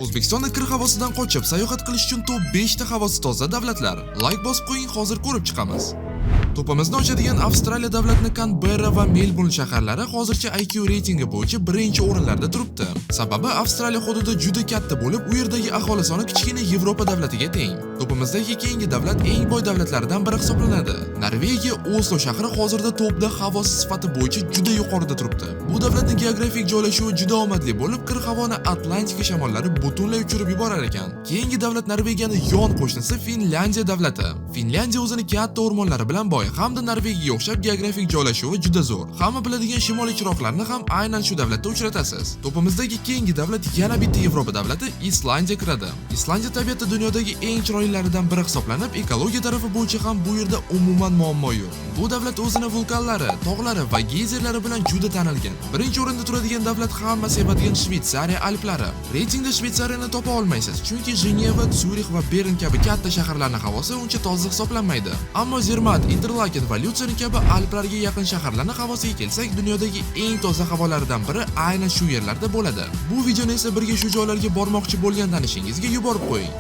O'zbekistonda kir havosidan qochib sayohat qilish uchun top 5 ta havosi toza davlatlar. Like bosib qo'ying, hozir ko'rib chiqamiz. To'pimizni ochadigan Avstraliya davlatini Canberra va Melburn shaharlari hozircha IQ reytingi bo'yicha birinchi o'rinlarda turibdi. Sababi Avstraliya hududi juda katta bo'lib, u yerdagi aholi soni kichkina Yevropa davlatiga teng. To'pimizdagi keyingi davlat eng boy davlatlardan biri hisoblanadi. Norvegiya Oslo shahri hozirda topda havosi sifati bo'yicha juda yuqorida turibdi. Bu davlatning geografik joylashuvi juda omadli bo'lib, kir havoni Atlantika shamollari butunlay uchirib yuborar ekan. Keyingi davlat Norvegiyaning yon qo'shnisi Finlyandiya davlati. Finlyandiya o'zining katta o'rmonlari bilan boy hamda Norvegiyaga o'xshab geografik joylashuvi juda zo'r. Hamma biladigan shimoliy chiroqlarni ham aynan shu davlatda uchratasiz. To'pimizdagi keyingi davlat yana bitta Yevropa davlati Islandiya kiradi. Islandiya tabiati dunyodagi eng chiroylilaridan biri hisoblanib, ekologiya tarafi bo'yicha ham bu yerda umuman muammo yo'q. Bu davlat o'zini vulqonlari, tog'lari va geyzerlari bilan juda tanilgan. Birinchi o'rinda turadigan davlat hamma sevadigan Shveysariya Alplari. Reytingda Shveysariyani topa olmaysiz, chunki Jeneva, Syurix va Bern kabi katta shaharlarning havosi uncha toza hisoblanmaydi. Ammo Zermatt, Interlaken va Lyusen kabi Alplarga yaqin shaharlarning havosiga kelsak, dunyodagi eng toza havolaridan biri aynan shu yerlarda bo'ladi. Bu videoni esa birga shu joylarga bormoqchi bo'lgan tanishingizga yuborib qo'ying.